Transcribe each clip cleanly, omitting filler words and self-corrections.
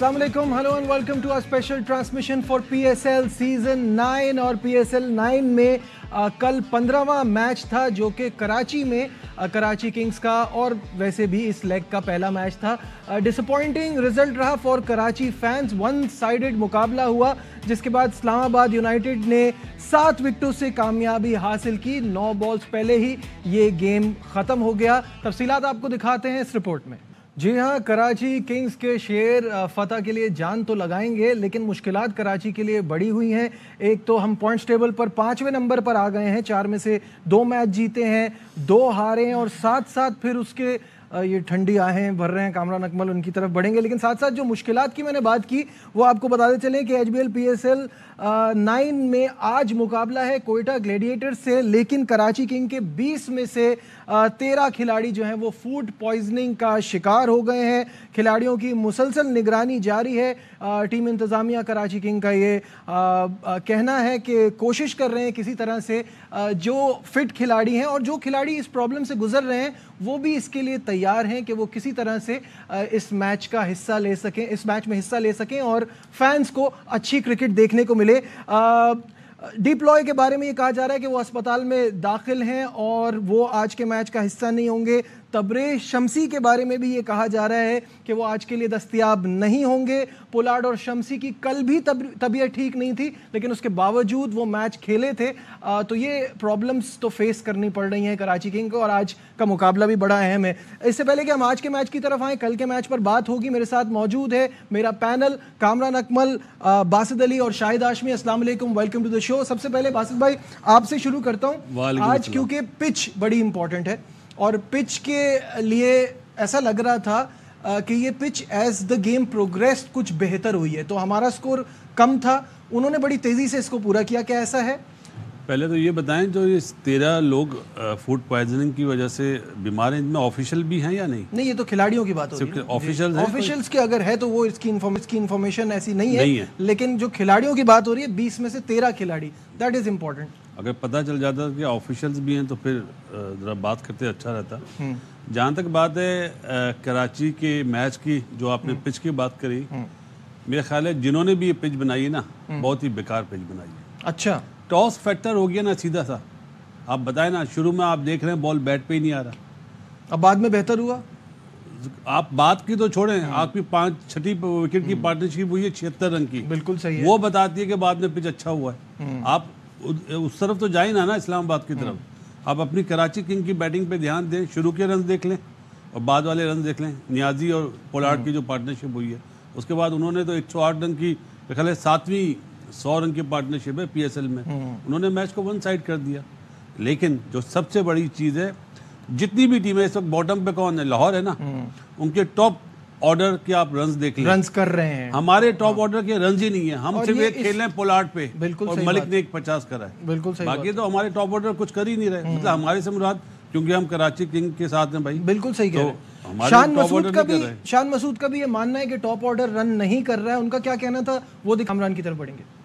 अस्सलाम वालेकुम, hello and welcome to our special transmission for PSL season 9। और PSL 9 में कल 15वां मैच था जो कि कराची में कराची किंग्स का और वैसे भी इस लेग का पहला मैच था। डिसअपॉइंटिंग रिजल्ट रहा for Karachi fans, one sided मुकाबला हुआ जिसके बाद इस्लामाबाद यूनाइटेड ने 7 विकेटों से कामयाबी हासिल की। 9 बॉल्स पहले ही ये गेम ख़त्म हो गया। तफसीलात आपको दिखाते हैं इस रिपोर्ट में। जी हाँ, कराची किंग्स के शेर फतह के लिए जान तो लगाएंगे, लेकिन मुश्किलात कराची के लिए बड़ी हुई हैं। एक तो हम पॉइंट्स टेबल पर 5वें नंबर पर आ गए हैं, 4 में से 2 मैच जीते हैं, 2 हारे हैं और साथ साथ फिर उसके ये ठंडी आहें भर रहे हैं। कामरान अकमल उनकी तरफ बढ़ेंगे, लेकिन साथ साथ जो मुश्किलात की मैंने बात की वो आपको बताते चलें कि HBL PSL 9 में आज मुकाबला है कोयटा ग्लैडिएटर्स से, लेकिन कराची किंग के 20 में से 13 खिलाड़ी जो हैं वो फूड पॉइजनिंग का शिकार हो गए हैं। खिलाड़ियों की मुसलसल निगरानी जारी है। टीम इंतज़ामिया कराची किंग का ये कहना है कि कोशिश कर रहे हैं किसी तरह से जो फिट खिलाड़ी हैं और जो खिलाड़ी इस प्रॉब्लम से गुजर रहे हैं वो भी इसके लिए तैयार हैं कि वो किसी तरह से इस मैच का हिस्सा ले सकें, इस मैच में हिस्सा ले सकें और फैंस को अच्छी क्रिकेट देखने को मिले। डिप्लॉय के बारे में ये कहा जा रहा है कि वो अस्पताल में दाखिल हैं और वो आज के मैच का हिस्सा नहीं होंगे। तबरे शमसी के बारे में भी ये कहा जा रहा है कि वो आज के लिए दस्तयाब नहीं होंगे। पोलार्ड और शमसी की कल भी तबीयत ठीक नहीं थी, लेकिन उसके बावजूद वो मैच खेले थे। तो ये प्रॉब्लम्स तो फेस करनी पड़ रही हैं कराची किंग को और आज का मुकाबला भी बड़ा अहम है। इससे पहले कि हम आज के मैच की तरफ आएँ, कल के मैच पर बात होगी। मेरे साथ मौजूद है मेरा पैनल, कामरान अकमल, बासित अली और शाहिद हाशमी। अस्सलाम वालेकुम, वेलकम टू द शो। सबसे पहले बासित भाई आपसे शुरू करता हूँ। आज क्योंकि पिच बड़ी इंपॉर्टेंट है और पिच के लिए ऐसा लग रहा था कि ये pitch as the game progress कुछ बेहतर हुई है, तो हमारा स्कोर कम था, उन्होंने बड़ी तेज़ी से इसको पूरा किया। क्या ऐसा है? पहले तो ये बताएं, जो ये 13 लोग फूड पॉइजनिंग की वजह से बीमार हैं, इनमें ऑफिशियल भी हैं या नहीं? नहीं, ये तो खिलाड़ियों की बात हो रही है। ऑफिशियल्स की अगर है तो वो इसकी इन्फॉर्मेशन ऐसी नहीं है, लेकिन जो खिलाड़ियों की बात हो रही है 20 में से 13 खिलाड़ी, दैट इज इम्पोर्टेंट। अगर पता चल जाता कि ऑफिशियल्स भी हैं तो फिर ज़रा बात करते अच्छा रहता। जहाँ तक बात है कराची के मैच की, जो आपने पिच की बात करी, मेरा ख्याल है जिन्होंने भी ये पिच बनाई है ना, बहुत ही बेकार पिच बनाई है। अच्छा, टॉस फैक्टर हो गया ना सीधा सा। आप बताएं ना, शुरू में आप देख रहे हैं बॉल बैट पे ही नहीं आ रहा, अब बाद में बेहतर हुआ। आप बात की तो छोड़ें, आपकी 6ठी विकेट की पार्टनरशिप हुई है 76 रन की, बिल्कुल सही है। वो बताती है कि बाद में पिच अच्छा हुआ है। आप उस तरफ तो जाए ना इस्लामाबाद की तरफ। आप अपनी कराची किंग की बैटिंग पे ध्यान दें, शुरू के रन देख लें और बाद वाले रन देख लें। नियाजी और पोलार्ड की जो पार्टनरशिप हुई है, उसके बाद उन्होंने तो 108 रन की, ख्याल है 7वीं 100 रन की पार्टनरशिप है PSL में, उन्होंने मैच को वन साइड कर दिया। लेकिन जो सबसे बड़ी चीज़ है, जितनी भी टीमें इस वक्त बॉटम पे कौन है, लाहौर है ना, उनके टॉप ऑर्डर के आप रन्स देख लें, रन्स कर रहे हैं। हमारे टॉप ऑर्डर के रन्स ही नहीं है। हम सिर्फ एक खेल रहे हैं पोलार्ड पे, बिल्कुल और मलिक ने एक 50 करा है, बिल्कुल सही। बाकी तो हमारे टॉप ऑर्डर कुछ कर ही नहीं रहे। मतलब हमारे से मुराद, क्योंकि हम कराची किंग के साथ हैं भाई। बिल्कुल सही कह रहे हैं। शान मसूद का भी ये मानना है कि टॉप ऑर्डर रन नहीं कर रहा है। उनका क्या कहना था वो कामरान की तरफ बढ़ेंगे।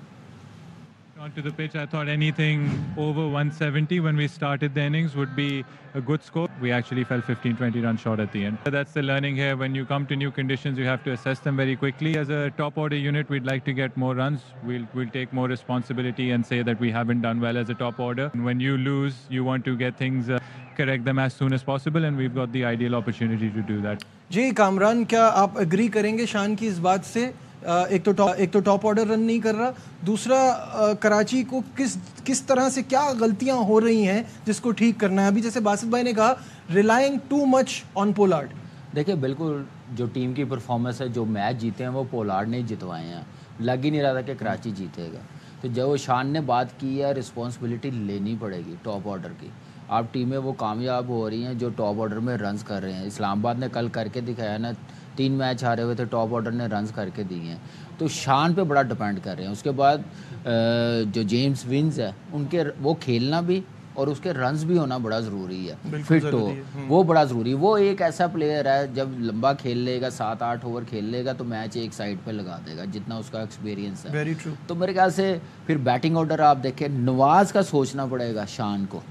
To the pitch, I thought anything over 170 when we started the innings would be a good score. We actually fell 15-20 runs short at the end. That's the learning here. When you come to new conditions, you have to assess them very quickly. As a top order unit, we'd like to get more runs. We'll take more responsibility and say that we haven't done well as a top order. And when you lose, you want to get things correct them as soon as possible, and we've got the ideal opportunity to do that. जी कामरान, क्या आप agree करेंगे शान की इस बात से? एक तो टॉप ऑर्डर रन नहीं कर रहा, दूसरा कराची को किस तरह से क्या गलतियां हो रही हैं जिसको ठीक करना है। अभी जैसे बासित भाई ने कहा, relying too much on Pollard. देखिए, बिल्कुल जो टीम की परफॉर्मेंस है, जो मैच जीते हैं वो पोलार्ड ने जितवाए हैं। लग ही नहीं रहा था कि कराची जीतेगा। तो जब शान ने बात की है, रिस्पॉन्सिबिलिटी लेनी पड़ेगी टॉप ऑर्डर की। आप टीमें वो कामयाब हो रही हैं जो टॉप ऑर्डर में रन्स कर रहे हैं। इस्लामाबाद ने कल करके दिखाया ना, 3 मैच हारे हुए थे, टॉप ऑर्डर ने रन्स करके दिए हैं। तो शान पे बड़ा डिपेंड कर रहे हैं। उसके बाद जो जेम्स विंस है, उनके वो खेलना भी और उसके रन्स भी होना बड़ा ज़रूरी है, फिट हो, वो बड़ा ज़रूरी। वो एक ऐसा प्लेयर है, जब लंबा खेल लेगा, 7-8 ओवर खेल लेगा तो मैच एक साइड पे लगा देगा, जितना उसका एक्सपीरियंस है। Very true. तो मेरे ख्याल से फिर बैटिंग ऑर्डर आप देखें, नवाज़ का सोचना पड़ेगा शान को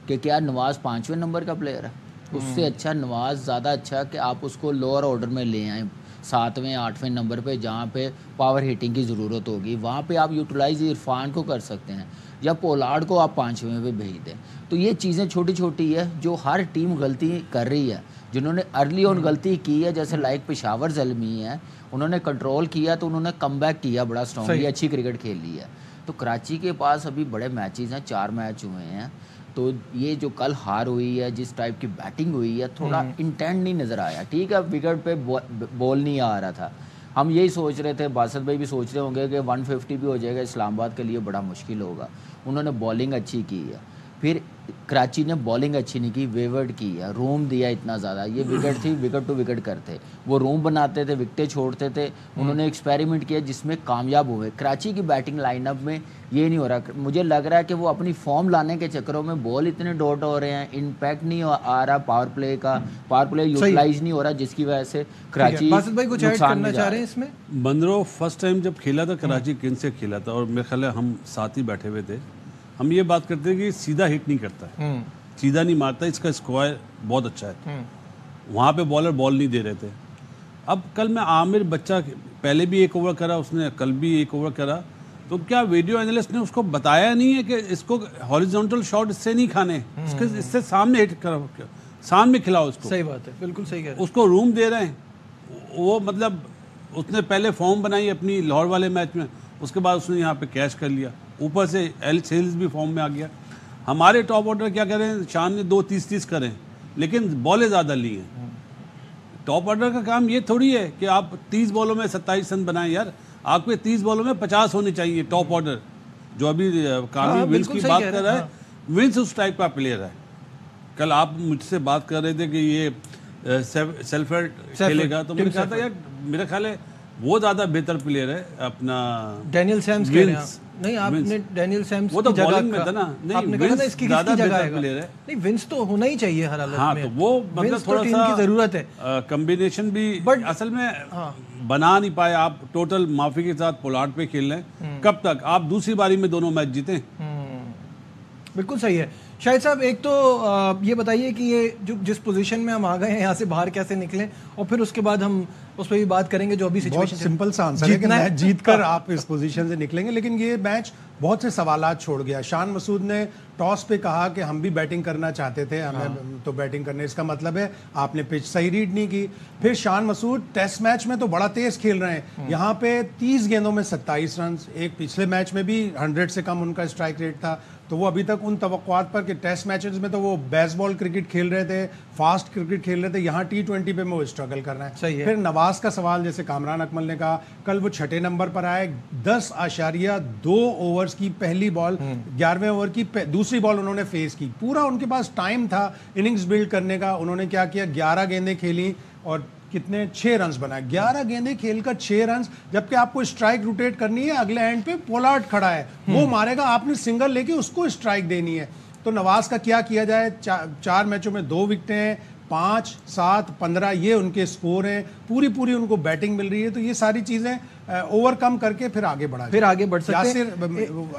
कि क्या नवाज़ 5वें नंबर का प्लेयर है, उससे अच्छा नवाज़ ज़्यादा अच्छा कि आप उसको लोअर ऑर्डर में ले आएँ। 7वें 8वें नंबर पे जहाँ पे पावर हिटिंग की ज़रूरत होगी, वहाँ पे आप यूटिलाइज इरफान को कर सकते हैं, या पोलार्ड को आप 5वें पे भेज दें। तो ये चीज़ें छोटी छोटी है जो हर टीम गलती कर रही है। जिन्होंने अर्ली ऑन गलती की है, जैसे लाइक पेशावर ज़ल्मी है, उन्होंने कंट्रोल किया तो उन्होंने कम बैक किया बड़ा स्ट्रॉन्गली, अच्छी क्रिकेट खेल ली है। तो कराची के पास अभी बड़े मैचेस हैं, 4 मैच हुए हैं, तो ये जो कल हार हुई है, जिस टाइप की बैटिंग हुई है, थोड़ा इंटेंट नहीं नज़र आया। ठीक है, विकेट पे बॉल नहीं आ रहा था, हम यही सोच रहे थे, बासत भाई भी सोच रहे होंगे कि 150 भी हो जाएगा इस्लामाबाद के लिए बड़ा मुश्किल होगा। उन्होंने बॉलिंग अच्छी की है, फिर कराची ने बॉलिंग अच्छी नहीं की, वेवर्ड की है, रूम दिया इतना ज़्यादा। ये विकेट थी, विकेट टू विकेट करते, वो रूम बनाते थे, विकटें छोड़ते थे। उन्होंने एक्सपेरिमेंट किया जिसमें कामयाब हुए। कराची की बैटिंग लाइनअप में ये नहीं हो रहा। मुझे लग रहा है कि वो अपनी फॉर्म लाने के चक्करों में बॉल इतने डॉट हो रहे हैं, इम्पैक्ट नहीं आ रहा पावर प्ले का, पावर प्ले यूटिलाइज नहीं हो रहा, जिसकी वजह से कराची बासित भाई कुछ ऐड करना चाह रहे हैं इसमें? बंदरो फर्स्ट टाइम जब खेला था कराची किंग्स से खेला था, और मेरे ख्याल है हम साथ ही बैठे हुए थे, हम ये बात करते हैं कि सीधा हिट नहीं करता है, सीधा नहीं मारता, इसका स्क्वायर बहुत अच्छा है। वहाँ पे बॉलर बॉल नहीं दे रहे थे। अब कल मैं आमिर बच्चा पहले भी एक ओवर करा उसने, कल भी एक ओवर करा, तो क्या वीडियो एनालिस्ट ने उसको बताया नहीं है कि इसको हॉरिजॉन्टल शॉट इससे नहीं खाने, इससे सामने हिट करो, सामने खिलाओ उसको। सही बात है, बिल्कुल सही कह रहे हैं। उसको रूम दे रहे हैं वो, मतलब उसने पहले फॉर्म बनाई अपनी लाहौर वाले मैच में, उसके बाद उसने यहाँ पे कैच कर लिया, ऊपर से एल सेल्स भी फॉर्म में आ गया। हमारे टॉप ऑर्डर क्या करें, शान ने 2-30-30 करें, लेकिन बॉलें ज़्यादा ली हैं। टॉप ऑर्डर का काम ये थोड़ी है कि आप 30 बॉलों में 27 रन बनाएं यार, आपके 30 बॉलों में 50 होने चाहिए। टॉप ऑर्डर जो अभी कामी विंस की बात कर रहा है, विंस उस टाइप का प्लेयर है। कल आप मुझसे बात कर रहे थे कि ये सेल्फर्ड खेलेगा, तो मैंने कहा था यार मेरा ख्याल है वो ज़्यादा बेहतर प्लेयर है अपना डैनियल सैम्स के नहीं, आपने डैनियल सैम्स वो तो बॉलिंग में था ना, नहीं आपने कहा ना इसकी ज़्यादा जगह बेहतर प्लेयर है। नहीं, विंस तो होना ही चाहिए हर हालत हाँ, में। तो वो मतलब थोड़ा टीम सा की जरूरत है, कॉम्बिनेशन भी बट असल में बना नहीं पाए आप। टोटल माफी के साथ पोलार्ड पे खेल रहे हैं, कब तक आप दूसरी बारी में दोनों मैच जीते? बिल्कुल सही है। शाहिद साहब, एक तो ये बताइए कि ये जो जिस पोजीशन में हम आ गए हैं, यहाँ से बाहर कैसे निकलें, और फिर उसके बाद हम उस पर भी बात करेंगे जो अभी सिचुएशन। बहुत सिंपल सा आंसर है कि मैच जीत कर आप इस पोजीशन से निकलेंगे, लेकिन ये मैच बहुत से सवालात छोड़ गया। शान मसूद ने टॉस पे कहा कि हम भी बैटिंग करना चाहते थे, हमें तो बैटिंग करने, इसका मतलब है आपने पिच सही रीड नहीं की। फिर शान मसूद टेस्ट मैच में तो बड़ा तेज खेल रहे हैं, यहाँ पे 30 गेंदों में 27 रन, एक पिछले मैच में भी 100 से कम उनका स्ट्राइक रेट था। तो वो अभी तक उन तवक्कुआत पर कि टेस्ट मैचेस में तो वो बेसबॉल क्रिकेट खेल रहे थे, फास्ट क्रिकेट खेल रहे थे, यहाँ T20 पे वो स्ट्रगल कर रहे हैं। सही है। फिर नवाज का सवाल, जैसे कामरान अकमल ने कहा, कल वो 6ठे नंबर पर आए, 10.2 ओवर्स की पहली बॉल, 11वें ओवर की दूसरी बॉल उन्होंने फेस की। पूरा उनके पास टाइम था इनिंग्स बिल्ड करने का। उन्होंने क्या किया, 11 गेंदें खेली और कितने 6 रन्स बनाए। 11 गेंदें खेलकर 6 रन्स, जबकि आपको स्ट्राइक रोटेट करनी है, अगले एंड पे पोलार्ड खड़ा है, वो मारेगा, आपने सिंगल लेके उसको स्ट्राइक देनी है। तो नवाज का क्या किया जाए, 4 मैचों में 2 विकेटें हैं, 5, 7, 15 ये उनके स्कोर हैं, पूरी उनको बैटिंग मिल रही है। तो ये सारी चीजें ओवरकम करके फिर आगे बढ़ा, फिर आगे बढ़ सकते हैं। यासिर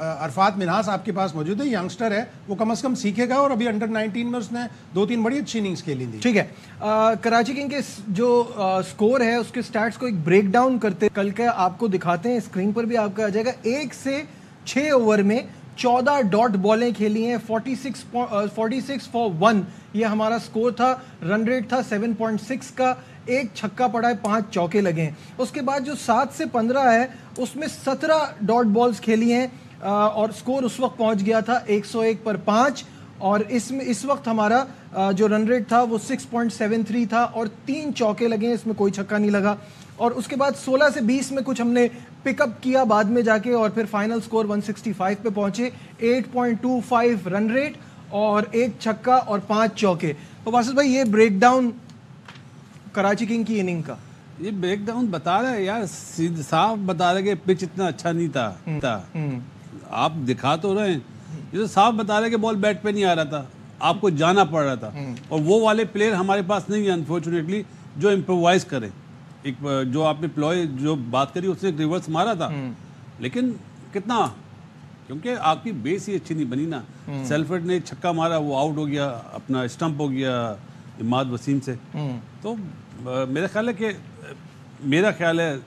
अरफात मिन्हास आपके पास मौजूद है, यंगस्टर है, वो कम से कम सीखेगा, और अभी अंडर 19 में उसने 2-3 बड़ी अच्छी इनिंग्स खेली थी। ठीक है, कराची किंग के जो स्कोर है उसके स्टैट्स को एक ब्रेक डाउन करते कल के आपको दिखाते हैं, स्क्रीन पर भी आपका आ जाएगा। 1 से 6 ओवर में 14 डॉट बॉलें खेली हैं, 46 फॉर 1 ये हमारा स्कोर था। रन रेट था 7.6 का, एक छक्का पड़ा है, 5 चौके लगे हैं। उसके बाद जो 7 से 15 है उसमें 17 डॉट बॉल्स खेली हैं, और स्कोर उस वक्त पहुंच गया था 101 पर 5, और इसमें इस वक्त हमारा जो रन रेट था वो 6.73 था, और 3 चौके लगे हैं, इसमें कोई छक्का नहीं लगा। और उसके बाद 16 से 20 में कुछ हमने पिकअप किया बाद में जाके, और फिर फाइनल स्कोर 165 पे पहुंचे, 8.25 रन रेट और 1 छक्का और 5 चौके। तो वासिफ भाई, ये ब्रेकडाउन कराची किंग की इनिंग का, ये ब्रेकडाउन बता रहे हैं यार, साफ बता रहे कि पिच इतना अच्छा नहीं था। आप दिखा तो रहे हैं, ये तो साफ बता रहे कि बॉल बैट पे नहीं आ रहा था, आपको जाना पड़ रहा था, और वो वाले प्लेयर हमारे पास नहीं है अनफॉर्चुनेटली जो इम्प्रोवाइज करें। एक जो आपने प्लॉय जो बात करी उसने एक रिवर्स मारा था, लेकिन कितना, क्योंकि आपकी बेस ही अच्छी नहीं बनी ना। सेल्फर्ड ने छक्का मारा, वो आउट हो गया, अपना स्टंप हो गया इमाद वसीम से। तो मेरा ख्याल है कि मेरा ख्याल है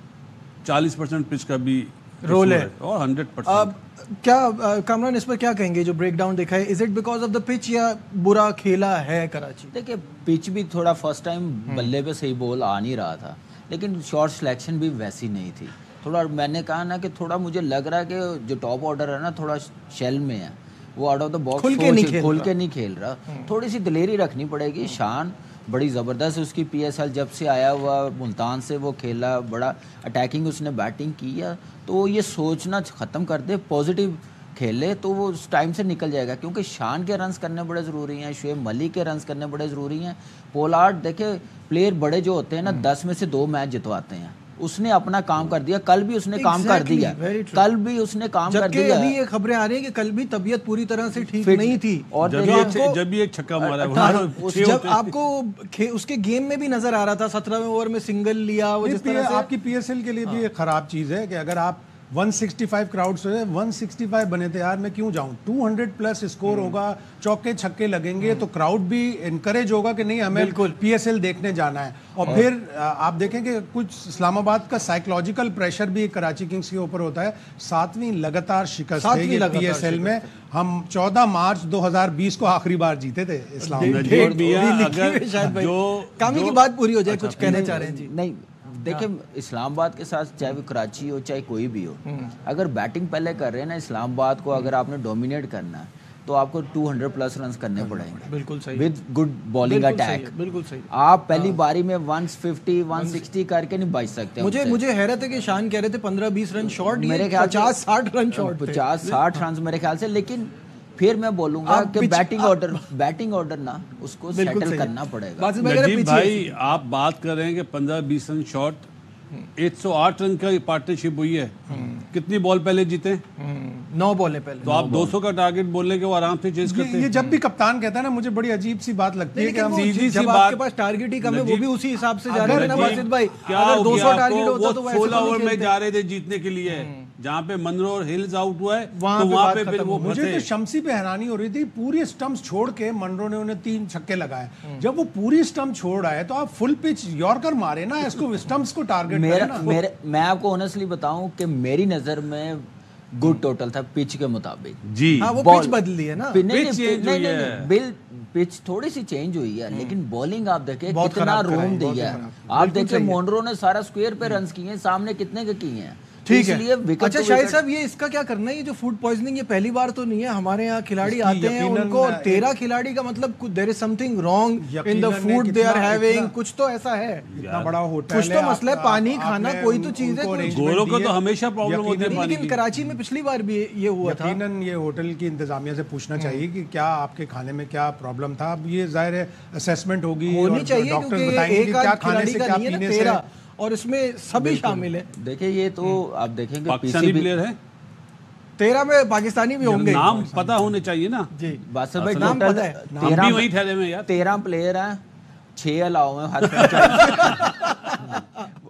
40% पिच का भी रोल है और 100%। अब क्या कामरान इस पर क्या कहेंगे जो ब्रेक डाउन देखा है, is it because of the pitch या बुरा खेला है कराची? देखिए पिच भी थोड़ा फर्स्ट टाइम बल्ले पे सही बॉल आ नहीं रहा था, लेकिन शॉट सिलेक्शन भी वैसी नहीं थी। थोड़ा मैंने कहा ना कि थोड़ा मुझे लग रहा है कि जो टॉप ऑर्डर है ना थोड़ा शेल में है, वो आउट ऑफ द बॉक्स खुल के नहीं खेल रहा। थोड़ी सी दिलेरी रखनी पड़ेगी। शान बड़ी ज़बरदस्त उसकी PSL जब से आया हुआ मुल्तान से वो खेला, बड़ा अटैकिंग उसने बैटिंग की है, तो ये सोचना ख़त्म कर दे, पॉजिटिव खेले तो वो उस टाइम से निकल जाएगा। क्योंकि शान के रन्स करने बड़े ज़रूरी हैं, शुएब मलिक के रन्स करने बड़े ज़रूरी हैं। पोलार्ड देखे प्लेयर बड़े जो होते हैं ना 10 में से 2 मैच जितवाते हैं। उसने अपना काम कर दिया, कल भी उसने काम कर दिया, कल भी उसने काम कर दिया। अभी ये खबरें आ रही हैं कि कल भी तबीयत पूरी तरह से ठीक नहीं थी और जब भी एक छक्का मारा जब आपको उसके गेम में भी नजर आ रहा था 17वें ओवर में सिंगल लिया वो जिस तरह से। आपकी PSL के लिए भी एक खराब चीज है कि अगर आप 165 क्राउड से 165 बने थे यार, मैं क्यों जाऊं? 200 प्लस स्कोर होगा, चौके छक्के लगेंगे तो क्राउड भी इनकरेज होगा कि नहीं हमें PSL देखने जाना है। और फिर आप देखें कि कुछ इस्लामाबाद का साइकोलॉजिकल प्रेशर भी कराची किंग्स के ऊपर होता है। 7वीं लगातार शिकस्त है ये PSL में। हम 14 मार्च 2020 को आखिरी बार जीते थे इस्लामाबाद। शायद कामी की बात पूरी हो जाए, कुछ कहना चाह रहे हैं जी? नहीं देखिए इस्लामाबाद के साथ चाहे वो कराची हो चाहे कोई भी हो, अगर बैटिंग पहले कर रहे हैं ना इस्लामाबाद को, अगर आपने डोमिनेट करना है तो आपको 200 प्लस रन करने पड़ेंगे। बिल्कुल सही, विद गुड बॉलिंग अटैक। बिल्कुल सही। आप पहली बारी में 150 160 करके नहीं बच सकते। मुझे हैरत है कि शान कह रहे थे 15-20 रन शॉर्ट, मेरे ख्याल 50-60 रन शॉर्ट, 50-60 रन मेरे ख्याल से। लेकिन फिर मैं बोलूंगा कि बैटिंग ऑर्डर ना उसको सेटल करना पड़ेगा। नजीब भाई आप बात कर रहे हैं कि 15-20 रन शॉर्ट, 108 रन का पार्टनरशिप हुई है, कितनी बॉल पहले जीते? 9 बॉलें पहले। तो आप 200 का टारगेट बोलने के वो आराम से चेस करते हैं। ये जब भी कप्तान कहता है ना, मुझे बड़ी अजीब सी बात लगती है कि हम सीधी सी बात, आपके पास टारगेट ही कम है, वो भी उसी हिसाब से जा रहे हैं ना वाजिद भाई। अगर 200 टारगेट होता तो 16 ओवर में जा रहे थे जीतने के लिए, जहाँ पे मनरो और हिल्स आउट हुआ है तो वहाँ पे फिर वो मुझे तो शम्सी पे हैरानी हो रही थी, पूरी स्टंप्स छोड़ के मनरो ने उन्हें 3 छक्के लगाए। जब वो पूरी स्टंप छोड़ आए तो आप फुल पिच यॉर्कर मारे ना, इसको स्टंप्स को टारगेट मेरा मैं आपको ऑनेस्टली बताऊं कि मेरी नजर में गुड टोटल था पिच के मुताबिक जी। हाँ, वो पिच बदली है ना, पिच थोड़ी सी चेंज हुई है, लेकिन बॉलिंग आप देखें कितना रूम दिया है। आप देखें मोनरो ने सारा स्क्वायर पे रन्स किए हैं, सामने कितने के किए हैं। ठीक है। अच्छा शाहिद साहब, ये इसका क्या करना है? ये जो फूड पॉइजनिंग ये पहली बार तो नहीं है, हमारे यहाँ खिलाड़ी आते हैं उनको 13 खिलाड़ी का मतलब there is something wrong in the food they are having, कुछ तो ऐसा है। इतना बड़ा होटल कुछ तो मसला है, पानी खाना कोई तो चीज है। गोरों को तो हमेशा प्रॉब्लम होती है, लेकिन कराची में पिछली बार भी ये हुआ था। यकीनन ये होटल की इंतजामिया से पूछना चाहिए कि क्या आपके खाने में क्या प्रॉब्लम था। अब ये जाहिर है असेसमेंट होनी चाहिए, डॉक्टर बताएंगे क्या खाने से क्या पीने से, और इसमें सभी शामिल है। देखिए ये तो आप देखेंगे पाकिस्तानी प्लेयर है, 13 में पाकिस्तानी भी होंगे, नाम पता होने चाहिए ना जी। बासर भाई नाम पता है, 13 वही ठहरे में यार 13 प्लेयर हैं, 6 अलाउ हैं हर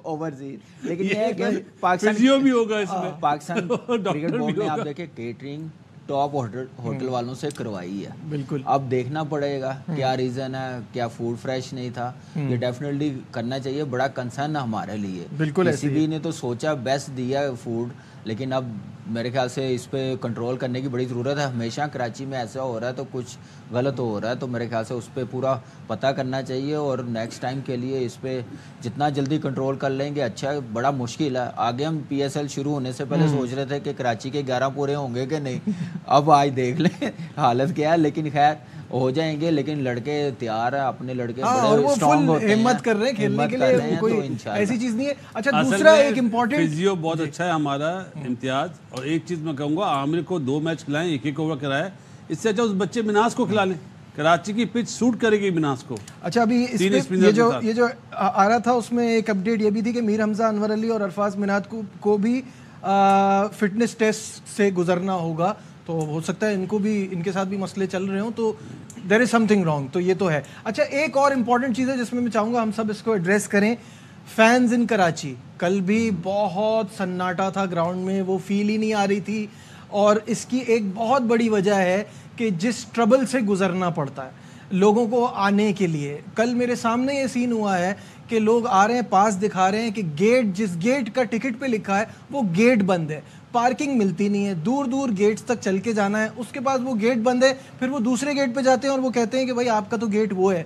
ओवरसीज। लेकिन ये है कि पाकिस्तान भी होगा इसमें, पाकिस्तान क्रिकेट बोर्ड ने आप देखे केटरिंग टॉप होटल वालों से करवाई है। बिल्कुल अब देखना पड़ेगा क्या रीजन है, क्या फूड फ्रेश नहीं था। ये डेफिनेटली करना चाहिए, बड़ा कंसर्न है हमारे लिए। बिल्कुल किसी ने तो सोचा बेस्ट दिया फूड, लेकिन अब मेरे ख्याल से इस पे कंट्रोल करने की बड़ी ज़रूरत है। हमेशा कराची में ऐसा हो रहा है तो कुछ गलत हो रहा है, तो मेरे ख्याल से उस पर पूरा पता करना चाहिए और नेक्स्ट टाइम के लिए इस पे जितना जल्दी कंट्रोल कर लेंगे अच्छा है। बड़ा मुश्किल है, आगे हम PSL शुरू होने से पहले सोच रहे थे कि कराची के 11 पूरे होंगे कि नहीं, अब आज देख लें हालत क्या है। लेकिन खैर हो जाएंगे, लेकिन लड़के तैयार है, अपने लड़के बड़े स्ट्रांग होते हैं, हिम्मत कर रहे हैं खेलने के लिए, कोई ऐसी चीज नहीं है। अच्छा दूसरा एक इम्पोर्टेंट फिजियो बहुत अच्छा है हमारा इम्तियाज, और एक चीज मैं कहूंगा आमिर को 2 मैच खिलाएं, 1-1 ओवर कराए, इससे अच्छा उस बच्चे मिनास को खिला लें, कराची की पिच सूट करेगी मिनास को। अच्छा अभी ये जो आ रहा था उसमें एक अपडेट ये भी थी कि मीर हमजा, अनवर अली और अरफाज मिनात को भी फिटनेस टेस्ट से गुजरना होगा, तो हो सकता है इनको भी, इनके साथ भी मसले चल रहे हों, तो देयर इज समथिंग रॉन्ग, तो ये तो है। अच्छा एक और इम्पॉर्टेंट चीज़ है जिसमें मैं चाहूँगा हम सब इसको एड्रेस करें, फैंस इन कराची। कल भी बहुत सन्नाटा था ग्राउंड में, वो फील ही नहीं आ रही थी, और इसकी एक बहुत बड़ी वजह है कि जिस ट्रबल से गुजरना पड़ता है। لوگوں کو آنے کے لیے. کل میرے سامنے یہ سین ہوا ہے کہ لوگ آ رہے ہیں, پاس دکھا رہے ہیں کہ گیٹ, جس گیٹ کا ٹکٹ پہ لکھا ہے وہ گیٹ بند ہے, پارکنگ ملتی نہیں ہے, دور دور گیٹس تک چل کے جانا ہے, اس کے بعد وہ گیٹ بند ہے, پھر وہ دوسرے گیٹ پہ جاتے ہیں اور وہ کہتے ہیں کہ بھائی آپ کا تو گیٹ وہ ہے,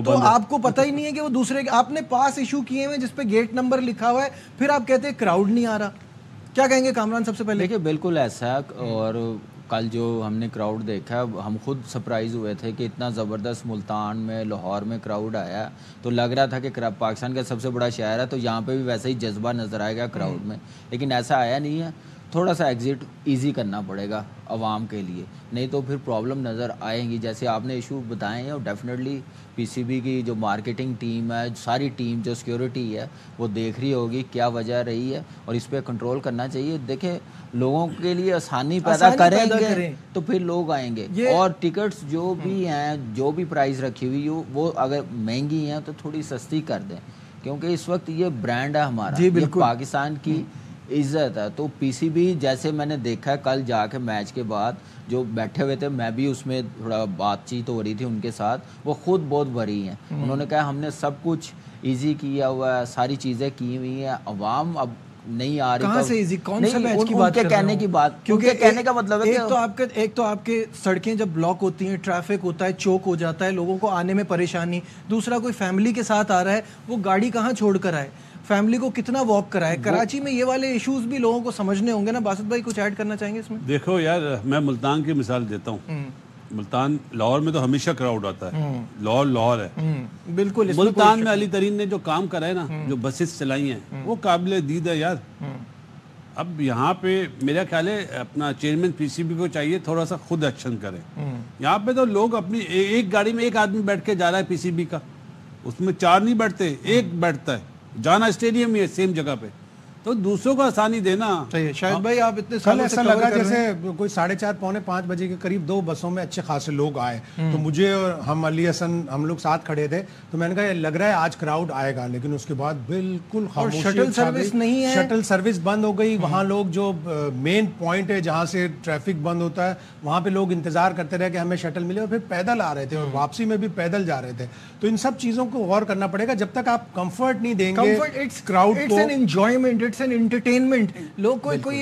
تو آپ کو پتہ ہی نہیں ہے کہ وہ دوسرے, آپ نے پاس ایشو کیے ہوئے جس پہ گیٹ نمبر لکھا ہوا ہے, پھر آپ کہتے ہیں کراؤڈ نہیں آ رہا. کیا کہیں گے کامران سب سے پہلے؟ دیکھیے بالکل ایسا ہے, اور کل جو ہم نے کراؤڈ دیکھا ہم خود سرپرائز ہوئے تھے کہ اتنا زبردست ملتان میں, لاہور میں کراؤڈ آیا, تو لگ رہا تھا کہ پاکستان کا سب سے بڑا شہر ہے تو یہاں پہ بھی ویسا ہی جذبہ نظر آئے گا کراؤڈ میں, لیکن ایسا آیا نہیں ہے. تھوڑا سا ایگزٹ ایزی کرنا پڑے گا عوام کے لیے, نہیں تو پھر پرابلم نظر آئیں گی. جیسے آپ نے ایشو بتائے ہیں, اور ڈیفینیٹلی پی سی بی کی جو مارکیٹنگ ٹیم ہے, ساری ٹیم جو سیکیورٹی ہے وہ دیکھ رہی ہوگی کیا وجہ رہی ہے, اور اس پہ کنٹرول کرنا چاہیے. دیکھیں لوگوں کے لیے آسانی پیدا کریں گے تو پھر لوگ آئیں گے, اور ٹکٹس جو بھی ہیں, جو بھی پرائز رکھی ہوئی وہ اگر مہنگی ہیں تو تھوڑی سستی کر دیں, کیونکہ اس وقت یہ برانڈ ہے ہمارا, یہ پاکستان کی عزت ہے. تو پی سی بی جیسے میں نے دیکھا ہے کل جا کے میچ کے بعد جو بیٹھے ہوئے تھے, میں بھی اس میں تھوڑا بات چیت ہو رہی تھی ان کے ساتھ, وہ خود بہت بھری ہیں. انہوں نے کہا ہم نے سب کچھ ایزی کیا ہوا ہے, ساری چیزیں کی ہوئی ہیں, عوام اب نہیں آ رہی. کہاں سے ایزی, کون سا میچ کی بات کر رہے ہیں؟ کہنے کی بات, کیونکہ کہنے کا مطلب ہے ایک تو آپ کے سڑکیں جب بلاک ہوتی ہیں, ٹریفک ہوتا ہے, چوک ہو جاتا ہے, لوگوں کو آنے میں پریشانی. دوسرا کوئی فیملی کے ساتھ آ رہا ہے, وہ گاڑی کہاں چھوڑ کر آئے, فیملی کو کتنا واک کرائے. کراچی میں یہ والے ایشوز بھی لوگوں کو سمجھنے ہوں گے نا. باسط بھائی کچھ ایڈ کرنا چاہیں گے اس میں؟ دیکھو یار, میں ملتان کی مثال دیتا ہوں. ملتان, لاہور میں تو ہمیشہ کراؤڈ آتا ہے, لاہور ہے بالکل. ملتان میں علی ترین نے جو کام کرا ہے نا, جو بسز چلائی ہیں, وہ قابل دید ہے یار. اب یہاں پہ میرا خیال ہے اپنا چیئرمین پی سی بی کو چاہیے تھوڑا سا خود ایکشن کرے. یہاں پہ تو لوگ اپنی ایک گاڑی میں ایک آدمی بیٹھ کے جا رہا ہے پی سی بی کا, اس میں 4 نہیں بیٹھتے, ایک بیٹھتا ہے, جانا اسٹیڈیم ہی ہے سیم جگہ پہ, تو دوسروں کو آسانی دینا. شاید بھائی آپ اتنے کل ایسا لگا جیسے کوئی 4:30 پونے 5 بجے کے قریب 2 بسوں میں اچھے خاصے لوگ آئے, تو مجھے اور ہم علی حسن ہم لوگ ساتھ کھڑے تھے, تو میں نے کہا لگ رہا ہے آج کراؤڈ آئے گا, لیکن اس کے بعد بالکل خاموشی. شٹل سروس نہیں ہے, شٹل سروس بند ہو گئی. وہاں لوگ جو مین پوائنٹ ہے جہاں سے ٹریفک بند ہوتا ہے, وہاں پہ لوگ انتظار کرتے رہے کہ ہمیں شٹل ملے, اور پھر پیدل آ رہے تھے, اور واپسی میں بھی پیدل جا رہے تھے. تو ان سب چیزوں کو غور کرنا پڑے گا. جب تک آپ کمفرٹ نہیں دیں گے کراؤڈ کو, it's an enjoyment, it's an entertainment. لوگ کوئی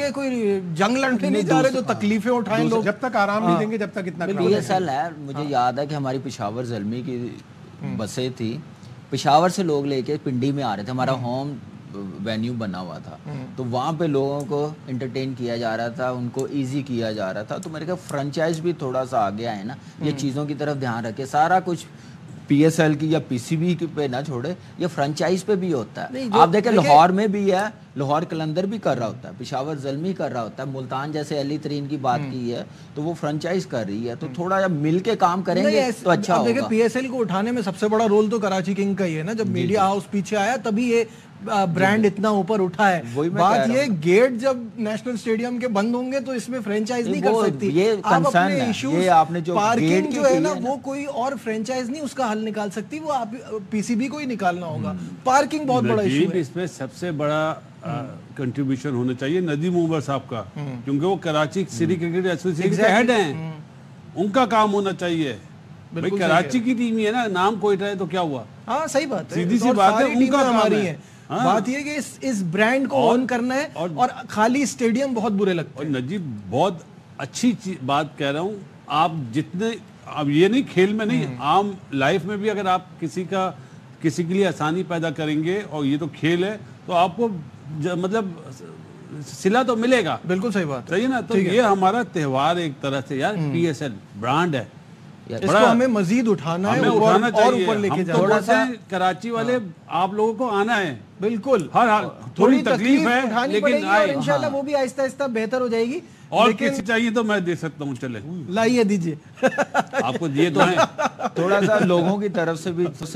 جنگ لڑنے نہیں جا رہے جو تکلیفیں اٹھائیں لوگ, جب تک آرام نہیں دیں گے, جب تک اتنا پی ایس ایل ہے. مجھے یاد ہے کہ ہماری پشاور زلمی کی بسیں تھی, پشاور سے لوگ لے کے پنڈی میں آ رہے تھے, ہمارا ہوم وینیو بنا ہوا تھا, تو وہاں پہ لوگوں کو انٹرٹین کیا جا رہا تھا, ان کو ایزی کیا جا رہا تھا. تو میرے خیال فرنچائز بھی تھوڑا سا آگے آئے نا, یہ چیزوں کی طرف دھیان رکھے. سارا کچھ پی ایس ایل کی یا پی سی بی پہ نہ چھوڑے, یہ فرنچائز پہ بھی ہوتا ہے. آپ دیکھیں لاہور میں بھی ہے, لاہور قلندر بھی کر رہا ہوتا ہے, پشاور زلمی کر رہا ہوتا ہے, ملتان جیسے علی ترین کی بات کی ہے تو وہ فرنچائز کر رہی ہے. تو تھوڑا جب مل کے کام کریں گے تو اچھا ہوگا. دیکھیں پی ایس ایل کو اٹھانے میں سب سے بڑا رول تو کراچی کنگ کا ہی ہے نا. جب میڈیا ہاؤس پیچھے آیا تبھی یہ برانڈ اتنا اوپر اٹھا ہے. بات یہ گیٹ جب نیشنل اسٹیڈیم کے بند ہوں گے تو اس میں فرینچائز نہیں کر سکتی. آپ اپنے ایشوز, پارکنگ جو ہے نا وہ کوئی اور فرینچائز نہیں اس کا حل نکال سکتی, وہ آپ پی سی بی کو ہی نکالنا ہوگا. پارکنگ بہت بڑا ایشو ہے. اس میں سب سے بڑا کنٹریبیوشن ہونا چاہیے ندیم عمر صاحب کا, کیونکہ وہ کراچی سٹی کرکٹ ایسوسیشن کے ہیڈ ہیں, ان کا کام ہونا چاہیے. بھائی کراچی کی ٹیم ہی ہے نا, نام کوئٹہ ہے تو کیا ہوا. ہاں صحیح بات ہے, سیدھی سی بات ہے, ان کا ہماری ہے. بات یہ کہ اس برانڈ کو اون کرنا ہے, اور خالی اسٹیڈیم بہت برے لگتے ہیں. اور نجیب بہت اچھی بات کہہ رہا ہوں, آپ جتنے, اب یہ نہیں کھیل میں نہیں, عام لائف میں بھی اگر آپ کسی کے لیے آسانی پیدا کریں گے, اور یہ تو کھیل ہے, تو آپ کو مطلب صلہ تو ملے گا. بالکل صحیح بات, صحیح نا. تو یہ ہمارا تہوار ایک طرح سے یار, پی ایس ایل برانڈ ہے, اس کو ہمیں مزید اٹھانا ہے اور اوپر لے کے جانا ہے. کراچی والے آپ لوگوں کو آنا ہے, بالکل ہر تھوڑی تکلیف ہے اٹھانی پڑے گی, اور انشاءاللہ وہ بھی آہستہ آہستہ بہتر ہو جائے گی. اور کسی چاہیے تو میں دے سکتا ہوں, چلے لائیے دیجیے, آپ کو یہ تو ہے. تھوڑا سا لوگوں کی طرف سے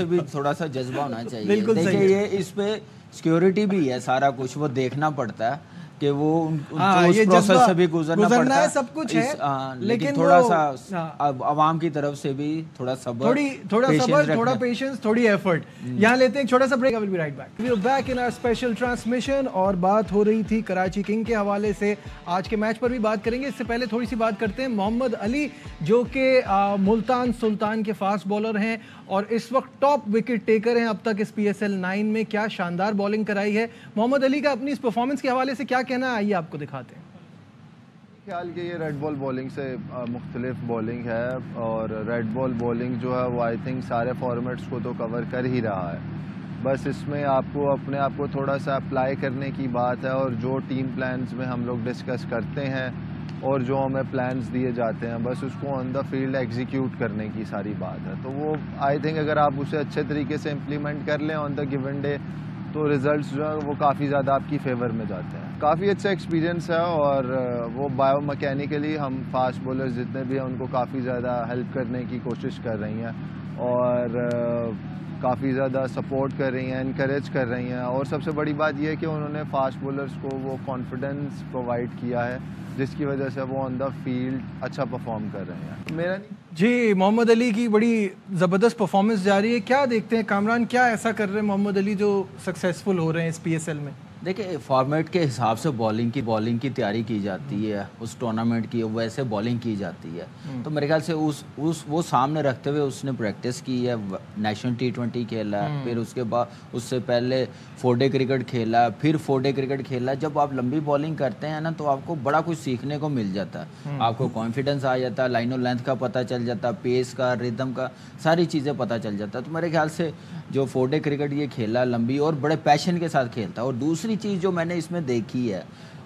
بھی تھوڑا سا جذبہ ہونا چاہیے. بالکل دیکھیں یہ اس پہ سیکیورٹی بھی ہے, سارا کچھ وہ دیکھنا پڑتا ہے. کہ وہ اس پروسیس سے بھی گزرنا پڑتا ہے, سب کچھ ہے, لیکن تھوڑا سا عوام کی طرف سے بھی تھوڑا صبر, تھوڑا پیشنس, تھوڑی ایفرٹ. یہاں لیتے ہیں ایک چھوٹا سا break. We'll be right back. We are back in our special transmission, اور بات ہو رہی تھی کراچی کنگ کے حوالے سے. آج کے میچ پر بھی بات کریں گے. اس سے پہلے تھوڑی سی بات کرتے ہیں محمد علی, جو کہ ملتان سلطان کے فاسٹ بالر ہیں اور اس وقت ٹاپ وکٹ ٹیکر ہیں اب تک اس PSL 9 میں. کیا شاندار بالنگ کرائی ہے محمد علی کا. اپنی اس پرفارمنس کے حوالے سے کیا کہنا ہے, آئیے آپ کو دکھاتے ہیں. خیال کہ یہ ریڈ بال بولنگ سے مختلف بولنگ ہے, اور ریڈ بال بولنگ جو ہے وہ آئی تھنک سارے فارمیٹس کو تو کور کر ہی رہا ہے. بس اس میں آپ کو اپنے آپ کو تھوڑا سا اپلائی کرنے کی بات ہے, اور جو ٹیم پلانز میں ہم لوگ ڈسکس کرتے ہیں اور جو ہمیں پلانز دیے جاتے ہیں, بس اس کو آن دا فیلڈ ایگزیکیوٹ کرنے کی ساری بات ہے. تو وہ آئی تھنک اگر آپ اسے اچھے طریقے سے امپلیمنٹ کر لیں آن دا گیون ڈے, تو ریزلٹس جو ہیں وہ کافی زیادہ آپ کی فیور میں جاتے ہیں. کافی اچھا ایکسپیرینس ہے, اور وہ بایو میکینیکلی ہم فاسٹ بولرز جتنے بھی ہیں ان کو کافی زیادہ ہیلپ کرنے کی کوشش کر رہی ہیں, اور کافی زیادہ سپورٹ کر رہی ہیں, انکریج کر رہی ہیں. اور سب سے بڑی بات یہ ہے کہ انہوں نے فاسٹ بولرز کو وہ کانفیڈنس پرووائڈ کیا ہے جس کی وجہ سے وہ آن دا فیلڈ اچھا پرفارم کر رہے ہیں. میرا جی محمد علی کی بڑی زبردست پرفارمنس جاری ہے. کیا دیکھتے ہیں کامران, کیا ایسا کر رہے ہیں محمد علی جو سکسیزفل ہو رہے ہیں اس PSL میں؟ دیکھیں فارمیٹ کے حساب سے بالنگ کی تیاری کی جاتی ہے, اس ٹورنامنٹ کی ویسے بالنگ کی جاتی ہے. تو میرے خیال سے وہ سامنے رکھتے ہوئے اس نے پریکٹس کی ہے. نیشنل T20 کھیلا ہے, پھر اس کے بعد اس سے پہلے 4 ڈے کرکٹ کھیلا, پھر 4 ڈے کرکٹ کھیلا. جب آپ لمبی بالنگ کرتے ہیں نا تو آپ کو بڑا کچھ سیکھنے کو مل جاتا ہے. آپ کو کانفیڈنس آ جاتا ہے, لائن و لینتھ کا پتہ چل جاتا ہے, پیس کا, ریدم کا, ساری چیزیں پتہ چل جاتا ہے. تو میرے خیال سے جو 4 ڈے کرکٹ یہ کھیلا لمبی, اور بڑے پیشن کے ساتھ کھیلتا. اور دوسری چیز جو میں نے اس میں دیکھی ہے,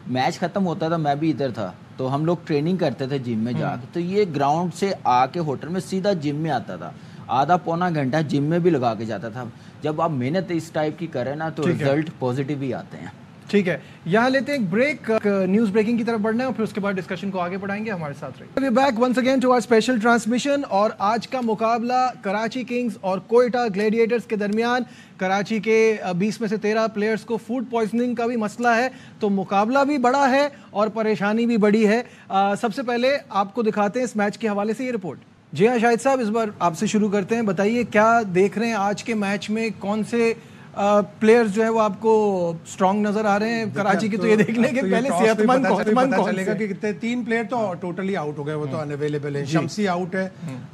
میچ ختم ہوتا تھا, میں بھی ادھر تھا, تو ہم لوگ ٹریننگ کرتے تھے جم میں جا کے, تو یہ گراؤنڈ سے آ کے ہوٹل میں سیدھا جم میں آتا تھا, آدھا پونا گھنٹہ جم میں بھی لگا کے جاتا تھا. جب آپ محنت اس ٹائپ کی کریں نا تو رزلٹ پازیٹیو ہی آتے ہیں. ٹھیک ہے, یہاں لیتے ہیں ایک بریک. نیوز بریکنگ کی طرف بڑھنا ہے اور پھر اس کے بعد ڈسکشن کو آگے بڑھائیں گے. ہمارے ساتھ رہیے. Back once again to our special transmission, اور آج کا مقابلہ کراچی کنگز اور کوئٹہ گلیڈیٹرز کے درمیان. کراچی کے 20 میں سے 13 پلیئرز کو فوڈ پوائزننگ کا بھی مسئلہ ہے, تو مقابلہ بھی بڑا ہے اور پریشانی بھی بڑی ہے. سب سے پہلے آپ کو دکھاتے ہیں اس میچ کے حوالے سے یہ رپورٹ. جی ہاں شاہد صاحب, اس بار آپ سے شروع کرتے ہیں. بتائیے کیا دیکھ رہے ہیں آج کے میچ میں, کون سے پلیئرز جو ہے وہ آپ کو اسٹرانگ نظر آ رہے ہیں کراچی کی؟ تو یہ دیکھ لیں کہ پہلے صحت مند کون چلے گا کہ کتنے 3 پلیئر تو ٹوٹلی آؤٹ ہو گئے, وہ تو ان اویلیبل ہیں. شمسی آؤٹ ہے,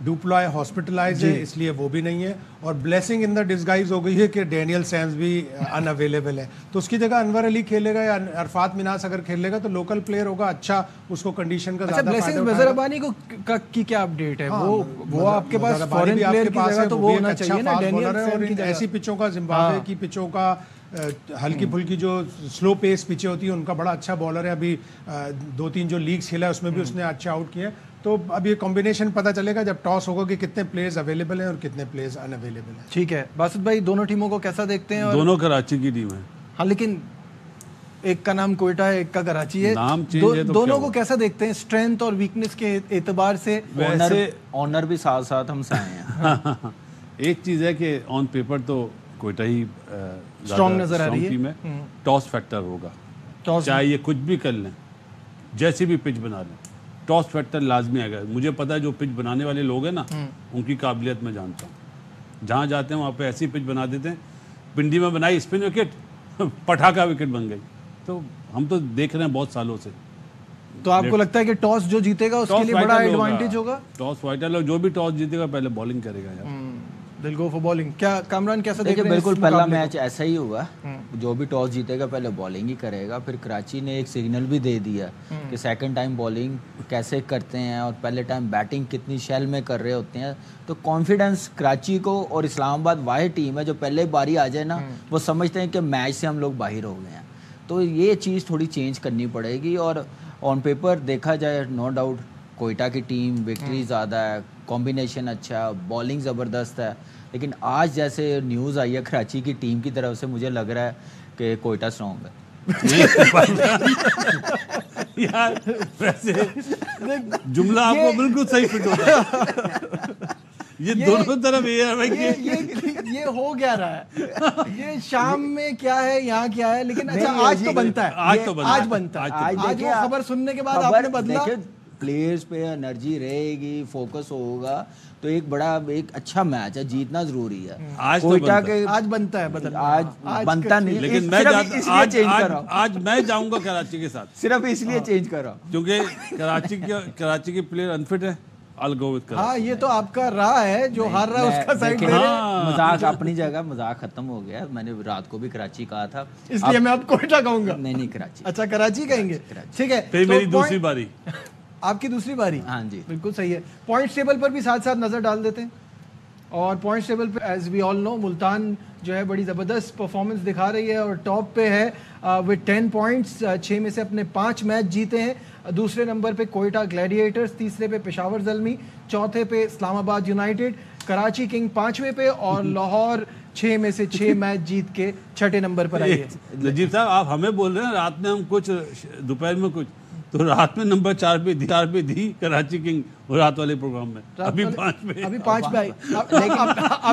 ڈوپلائے ہاسپٹلائز ہے, اس لیے وہ بھی نہیں ہے, اور بلیسنگ ان دا ڈسگائز ہو گئی ہے کہ ڈینیل سینز بھی ان اویلیبل ہے. تو اس کی جگہ انور علی کھیلے گا یا عرفات مناس اگر کھیلے گا تو لوکل پلیئر ہوگا, اچھا اس کو کنڈیشن کا زیادہ فائدہ. نظر ابانی کو کی کیا اپڈیٹ ہے؟ وہ آپ کے پاس فورن پلیئر کی جگہ تو وہ ہونا چاہیے نا, ڈینیل سینز کی جگہ. ایسی پچوں کا زمبابوے کی پچوں کا ہلکی پھلکی جو سلو پیس پچیں ہوتی ہیں ان کا بڑا اچھا بالر ہے. ابھی 2-3 جو لیگز کھیلا ہے اس میں بھی اس نے اچھا آؤٹ کیا. تو اب یہ کمبینیشن پتہ چلے گا جب ٹاس ہوگا کہ کتنے پلیئرز اویلیبل ہیں اور کتنے پلیئرز ان اویلیبل ہیں. ٹھیک ہے باسط بھائی, دونوں ٹیموں کو کیسا دیکھتے ہیں؟ دونوں کراچی کی ٹیم ہے. ہاں, لیکن ایک کا نام کوئٹہ ہے, ایک کا کراچی ہے. دونوں کو کیسا دیکھتے ہیں اسٹرینتھ اور ویکنس کے اعتبار سے؟ آنر بھی ساتھ ساتھ ہم سے آئے ہیں. ایک چیز ہے کہ آن پیپر تو کوئٹہ ہی اسٹرانگ نظر آ رہی ہے. ٹاس فیکٹر ہوگا, چاہے یہ کچھ بھی کر لیں, جیسی بھی پچ بنا لیں, ٹاس فیکٹر لازمی آئے گا. مجھے پتا ہے جو پچ بنانے والے لوگ ہیں نا, ان کی قابلیت میں جانتا ہوں. جہاں جاتے ہیں وہاں پہ ایسی پچ بنا دیتے ہیں. پنڈی میں بنائی اسپن وکٹ, پٹھاکا وکٹ بن گئی. تو ہم تو دیکھ رہے ہیں بہت سالوں سے. تو آپ کو لگتا ہے کہ ٹاس جو جیتے گا اس کے لیے بڑا ایڈوانٹیج ہوگا؟ ٹاس وائٹل ہے, جو بھی ٹاس جیتے گا پہلے بالنگ کرے گا. یار دل گو فار بالنگ. کیا کامران کیسا دیکھ رہے ہیں؟ بالکل پہلا میچ ایسا ہی ہوگا, جو بھی ٹاس جیتے گا پہلے بالنگ ہی کرے گا. پھر کراچی نے ایک سگنل بھی دے دیا کہ سیکنڈ ٹائم بالنگ کیسے کرتے ہیں اور پہلے ٹائم بیٹنگ کتنی شیل میں کر رہے ہوتے ہیں. تو کانفیڈنس کراچی کو, اور اسلام آباد واحد ٹیم ہے جو پہلے باری آ جائے نا وہ سمجھتے ہیں کہ میچ سے ہم لوگ باہر ہو گئے ہیں. تو یہ چیز تھوڑی چینج کرنی پڑے گی. اور آن پیپر دیکھا جائے نو ڈاؤٹ کوئٹہ کی ٹیم وکٹری زیادہ ہے, کمبینیشن اچھا, بالنگ زبردست ہے. لیکن آج جیسے نیوز آئی ہے کراچی کی ٹیم کی طرف سے, مجھے لگ رہا ہے کہ کوئٹہ اسٹرانگ ہے. یار ویسے جملہ آپ کو بالکل صحیح فٹ ہوتا ہے. یہ دونوں طرف یہ ہے یہ ہو کیا رہا ہے؟ یہ شام میں کیا ہے یہاں کیا ہے؟ لیکن اچھا آج تو بنتا ہے، آج بنتا ہے، آج وہ خبر سننے کے بعد آپ نے بدلا. پلیئرز پہ انرجی رہے گی، فوکس ہوگا تو ایک بڑا ایک اچھا میچ ہے، جیتنا ضروری ہے. آج بنتا ہے بدل، آج بنتا نہیں، لیکن آج میں جاؤں گا کراچی کے ساتھ، صرف اس لیے چینج کر رہا ہوں کیونکہ کراچی کے پلیئر انفٹ ہے. ہاں یہ تو آپ کا راہ ہے، جو ہار رہا ہے اس کا سائڈ دے رہے. مذاق اپنی جگہ، مذاق ختم ہو گیا. میں نے رات کو بھی کراچی کہا تھا، اس لیے میں آپ کوئٹہ کہوں گا. نہیں کراچی. اچھا کراچی کہیں گے، ٹھیک ہے. پھر میری دوسری باری، آپ کی دوسری باری. ہاں جی بالکل صحیح ہے. پوائنٹس ٹیبل پر بھی ساتھ ساتھ نظر ڈال دیتے ہیں. اور پوائنٹس ٹیبل پہ ایز وی آل نو ملتان جو ہے بڑی زبردست پرفارمنس دکھا رہی ہے اور ٹاپ پہ ہے وتھ 10 پوائنٹس. 6 میں سے اپنے 5 میچ جیتے ہیں. دوسرے نمبر پہ کوئٹہ گلیڈیٹرز، تیسرے پہ پشاور زلمی، چوتھے پہ اسلام آباد یونائٹیڈ، کراچی کنگ 5ویں پہ اور لاہور 6 میں سے 6 میچ جیت کے 6ٹھے نمبر پر آئی ہے. نجیب صاحب آپ ہمیں بول رہے ہیں رات میں ہم کچھ، دوپہر میں کچھ، تو رات میں نمبر 4 پہ دی کراچی کنگ اور رات والے پروگرام میں ابھی 5 پہ آئی.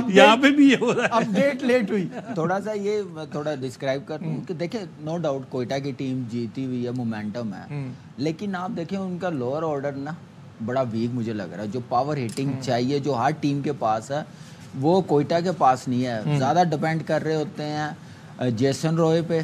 یہاں پہ بھی یہ ہو رہا ہے، اب ڈیٹ لیٹ ہوئی. تھوڑا سا یہ تھوڑا ڈسکرائب کر دوں کہ دیکھیں نو ڈاؤٹ کوئٹہ کی ٹیم جیتی ہوئی ہے، مومنٹم ہے، لیکن آپ دیکھیں ان کا لوور آرڈر نا بڑا ویک مجھے لگ رہا ہے. جو پاور ہیٹنگ چاہیے جو ہر ٹیم کے پاس ہے وہ کوئٹہ کے پاس نہیں ہے. زیادہ ڈپینڈ کر رہے ہوتے ہیں جیسن روئے پہ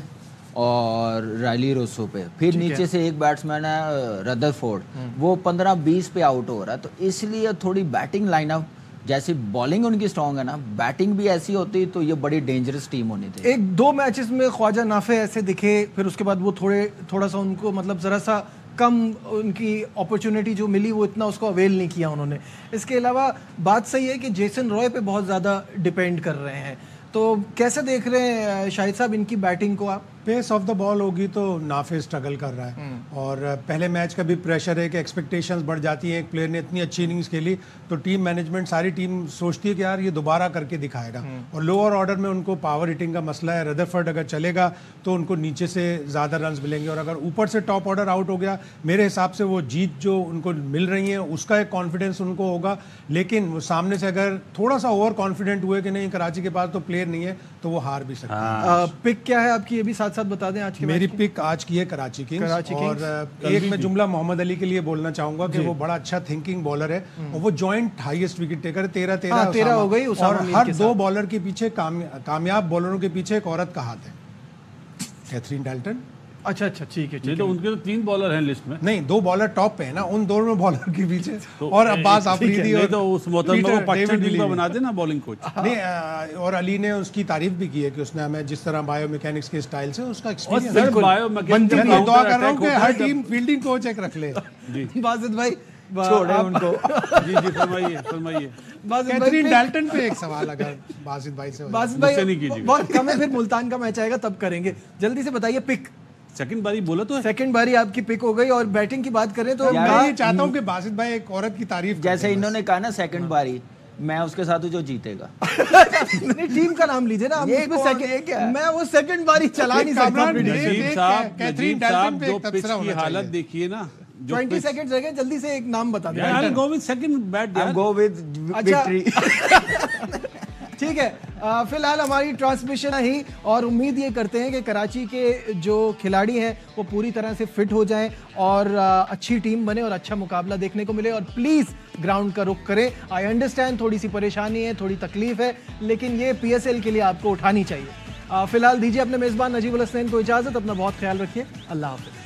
اور رائلی روسو پہ. پھر نیچے سے ایک بیٹسمین ہے ردرفورڈ، وہ 15-20 پہ آؤٹ ہو رہا ہے. تو اس لیے تھوڑی بیٹنگ لائن اپ، جیسی بالنگ ان کی اسٹرانگ ہے نا، بیٹنگ بھی ایسی ہوتی تو یہ بڑی ڈینجرس ٹیم ہونی تھی. 1-2 میچز میں خواجہ نافع ایسے دکھے، پھر اس کے بعد وہ تھوڑا سا ان کو مطلب ذرا سا کم ان کی اپرچونٹی جو ملی وہ اتنا اس کو اویل نہیں کیا انہوں نے. اس کے علاوہ بات صحیح ہے کہ جیسن روئے پہ بہت زیادہ ڈپینڈ کر رہے ہیں. تو کیسے دیکھ رہے ہیں شاہد صاحب ان کی بیٹنگ کو آپ؟ پیس آف دا بال ہوگی تو نافع اسٹرگل کر رہا ہے، اور پہلے میچ کا بھی پریشر ہے کہ ایکسپیکٹیشنز بڑھ جاتی ہیں. ایک پلیئر نے اتنی اچھی اننگز کھیلی تو ٹیم مینجمنٹ ساری ٹیم سوچتی ہے کہ یار یہ دوبارہ کر کے دکھائے گا. اور لوور آرڈر میں ان کو پاور ہٹنگ کا مسئلہ ہے. ردرفورڈ اگر چلے گا تو ان کو نیچے سے زیادہ رنز ملیں گے، اور اگر اوپر سے ٹاپ آرڈر آؤٹ ہو گیا میرے حساب سے وہ جیت جو ان کو مل رہی ہیں اس کا ایک کانفیڈنس ان کو ہوگا. لیکن وہ سامنے سے اگر تھوڑا سا اوور کانفیڈنٹ ہوئے کہ نہیں کراچی کے پاس تو پلیئر نہیں ہے تو وہ ہار بھی سکتے ہیں. پک کیا ہے آپ کی یہ بھی ساتھ ساتھ بتا دیں. آج کے میری پک آج کی ہے کراچی کنگز. اور ایک میں جملہ محمد علی کے لیے بولنا چاہوں گا کہ وہ بڑا اچھا تھنکنگ بالر ہے اور وہ جوائنٹ ہائیسٹ وکٹ ٹیکر ہے. 13 ہو گئی. اور ہر 2 بالر کے پیچھے کامیاب بالروں کے پیچھے ایک عورت کا ہاتھ ہے، کیتھرین ڈالٹن. اچھا ٹھیک ہے. تو ان کے تو 3 بالر ہیں لسٹ میں. نہیں 2 بالر ٹاپ پہ ہیں نا، ان دونوں بالر کے پیچھے اور عباس آفریدی. اور تو اس محترمہ کو پاکستان ٹیم کا بنا دینا بالنگ کوچ. نہیں، اور علی نے اس کی تعریف بھی کی ہے کہ اس نے ہمیں جس طرح بایو میکینکس کے سٹائل سے اس کا ایکسپیرینس ہے. میں دعا کر رہا ہوں کہ ہر ٹیم فیلڈنگ کوچ ایک رکھ لے. باسط بھائی چھوڑے ان کو. جی فرمائیے. کیتھرین ڈالٹن پہ ایک سوال اگر باسط بھائی سے. باسط بھائی بہت کم ہے، پھر ملتان کا میچ آئے گا تب کریں گے. جلدی سے بتائیے پک. سیکنڈ باری بولا تو سیکنڈ باری آپ کی پک ہو گئی. اور بیٹنگ کی بات کریں تو میں یہ چاہتا ہوں کہ باسط بھائی ایک عورت کی تعریف جیسے انہوں نے کہا نا سیکنڈ باری، میں اس کے ساتھ جو جیتے گا. ٹیم کا نام لیجیے نا. میں وہ سیکنڈ باری چلا نہیں سکتا. نجیب صاحب جو پچ کی حالت دیکھیے نا، 20 سیکنڈ رہ گئے، جلدی سے ایک نام بتا دیں. I'll go with second bat. I'll go with victory. ٹھیک ہے. فی الحال ہماری ٹرانسمیشن ہی، اور امید یہ کرتے ہیں کہ کراچی کے جو کھلاڑی ہیں وہ پوری طرح سے فٹ ہو جائیں اور اچھی ٹیم بنے اور اچھا مقابلہ دیکھنے کو ملے. اور پلیز گراؤنڈ کا رخ کریں. آئی انڈرسٹینڈ تھوڑی سی پریشانی ہے، تھوڑی تکلیف ہے، لیکن یہ PSL کے لیے آپ کو اٹھانی چاہیے. فی الحال دیجیے اپنے میزبان نجیب الحسنین کو اجازت. اپنا بہت خیال رکھیے. اللہ حافظ.